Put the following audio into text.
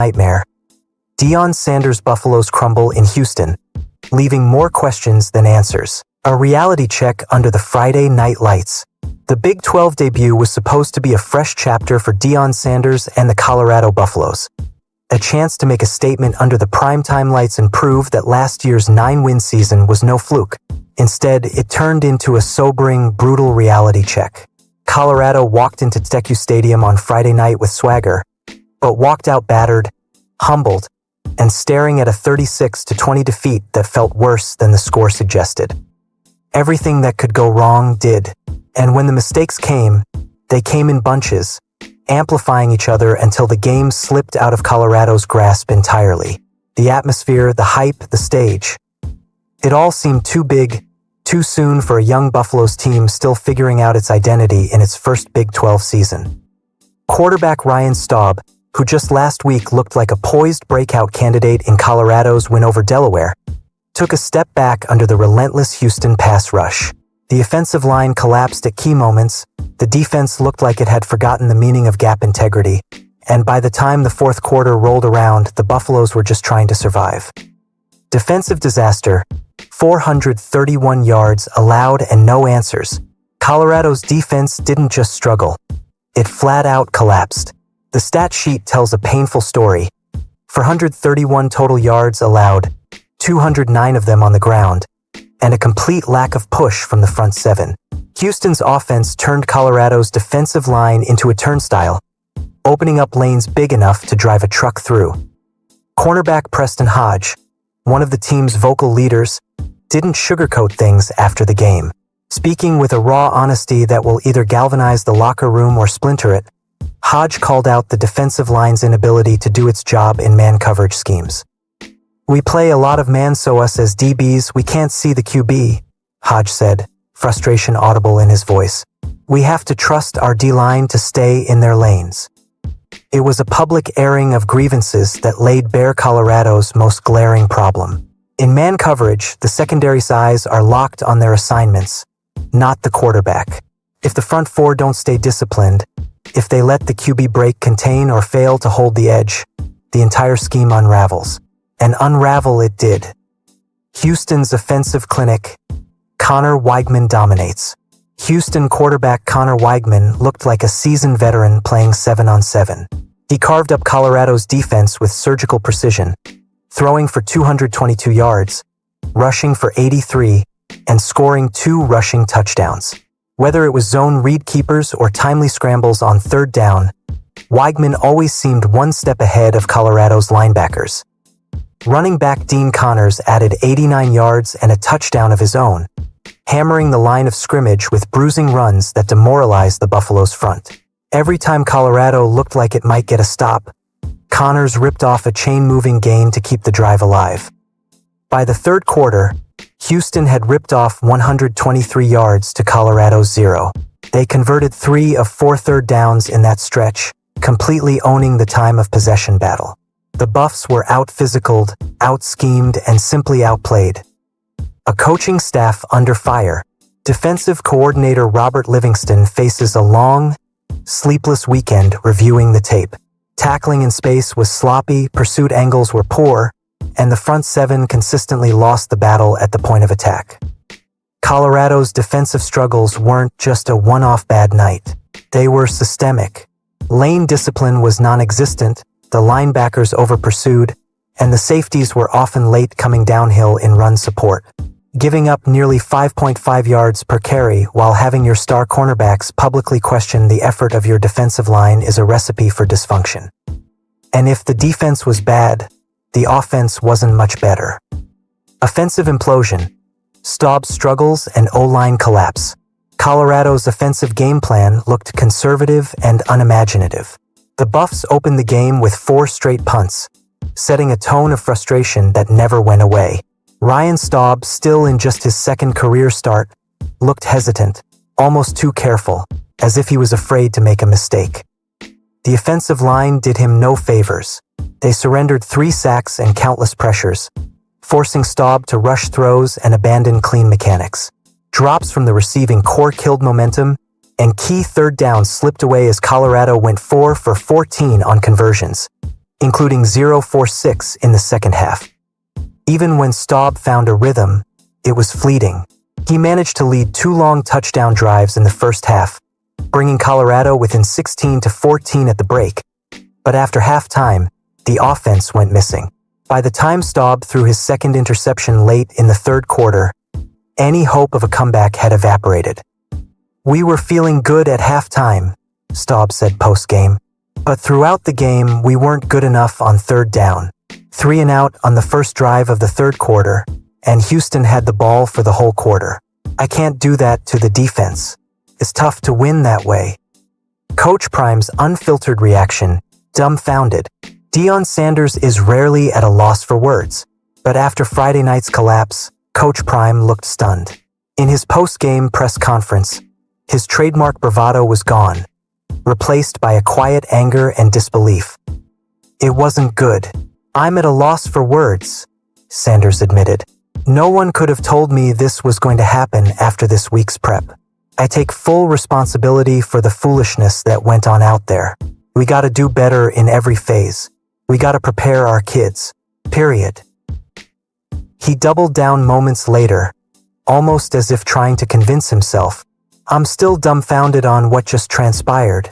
nightmare. Deion Sanders' Buffaloes crumble in Houston, leaving more questions than answers. A reality check under the Friday night lights. The Big 12 debut was supposed to be a fresh chapter for Deion Sanders and the Colorado Buffaloes. A chance to make a statement under the primetime lights and prove that last year's 9-win season was no fluke. Instead, it turned into a sobering, brutal reality check. Colorado walked into TECU Stadium on Friday night with swagger, but walked out battered, humbled, and staring at a 36-20 defeat that felt worse than the score suggested. Everything that could go wrong did, and when the mistakes came, they came in bunches, amplifying each other until the game slipped out of Colorado's grasp entirely. The atmosphere, the hype, the stage. It all seemed too big, too soon for a young Buffaloes team still figuring out its identity in its first Big 12 season. Quarterback Ryan Staub, who just last week looked like a poised breakout candidate in Colorado's win over Delaware, took a step back under the relentless Houston pass rush. The offensive line collapsed at key moments, the defense looked like it had forgotten the meaning of gap integrity, and by the time the fourth quarter rolled around, the Buffaloes were just trying to survive. Defensive disaster, 431 yards allowed and no answers. Colorado's defense didn't just struggle, it flat out collapsed. The stat sheet tells a painful story. 431 total yards allowed, 209 of them on the ground, and a complete lack of push from the front seven. Houston's offense turned Colorado's defensive line into a turnstile, opening up lanes big enough to drive a truck through. Cornerback Preston Hodge, one of the team's vocal leaders, didn't sugarcoat things after the game. Speaking with a raw honesty that will either galvanize the locker room or splinter it, Hodge called out the defensive line's inability to do its job in man coverage schemes. "We play a lot of man, so us as DBs, we can't see the QB," Hodge said, frustration audible in his voice. "We have to trust our D-line to stay in their lanes." It was a public airing of grievances that laid bare Colorado's most glaring problem. In man coverage, the secondary's eyes are locked on their assignments, not the quarterback. If the front four don't stay disciplined, if they let the QB break contain or fail to hold the edge, the entire scheme unravels. And unravel it did. Houston's offensive clinic, Connor Weigman dominates. Houston quarterback Connor Weigman looked like a seasoned veteran playing 7-on-7. He carved up Colorado's defense with surgical precision, throwing for 222 yards, rushing for 83, and scoring 2 rushing touchdowns. Whether it was zone read keepers or timely scrambles on third down, Weigman always seemed one step ahead of Colorado's linebackers. Running back Dean Connors added 89 yards and a touchdown of his own, hammering the line of scrimmage with bruising runs that demoralized the Buffaloes' front. Every time Colorado looked like it might get a stop, Connors ripped off a chain-moving gain to keep the drive alive. By the third quarter, Houston had ripped off 123 yards to Colorado's 0. They converted 3 of 4 third downs in that stretch, completely owning the time of possession battle. The Buffs were out-physicaled, out-schemed, and simply outplayed. A coaching staff under fire. Defensive coordinator Robert Livingston faces a long, sleepless weekend reviewing the tape. Tackling in space was sloppy, pursuit angles were poor, and the front seven consistently lost the battle at the point of attack. Colorado's defensive struggles weren't just a one-off bad night. They were systemic. Lane discipline was non-existent, the linebackers over-pursued, and the safeties were often late coming downhill in run support, giving up nearly 5.5 yards per carry while having your star cornerbacks publicly question the effort of your defensive line is a recipe for dysfunction. And if the defense was bad, the offense wasn't much better. Offensive implosion. Staub's struggles and O-line collapse. Colorado's offensive game plan looked conservative and unimaginative. The Buffs opened the game with 4 straight punts, setting a tone of frustration that never went away. Ryan Staub, still in just his second career start, looked hesitant, almost too careful, as if he was afraid to make a mistake. The offensive line did him no favors. They surrendered 3 sacks and countless pressures, forcing Staub to rush throws and abandon clean mechanics. Drops from the receiving core killed momentum, and key third downs slipped away as Colorado went 4 for 14 on conversions. including 0-4-6 in the second half. Even when Staub found a rhythm, it was fleeting. He managed to lead 2 long touchdown drives in the first half, bringing Colorado within 16-14 at the break. But after halftime, the offense went missing. By the time Staub threw his second interception late in the third quarter, any hope of a comeback had evaporated. "We were feeling good at halftime," Staub said post-game. "But throughout the game, we weren't good enough on third down. 3 and out on the first drive of the third quarter, and Houston had the ball for the whole quarter. I can't do that to the defense. It's tough to win that way." Coach Prime's unfiltered reaction, dumbfounded. Deion Sanders is rarely at a loss for words, but after Friday night's collapse, Coach Prime looked stunned. In his post-game press conference, his trademark bravado was gone, replaced by a quiet anger and disbelief. "It wasn't good. I'm at a loss for words," Sanders admitted. "No one could have told me this was going to happen after this week's prep. I take full responsibility for the foolishness that went on out there. We gotta do better in every phase. We gotta prepare our kids. Period." He doubled down moments later, almost as if trying to convince himself, "I'm still dumbfounded on what just transpired."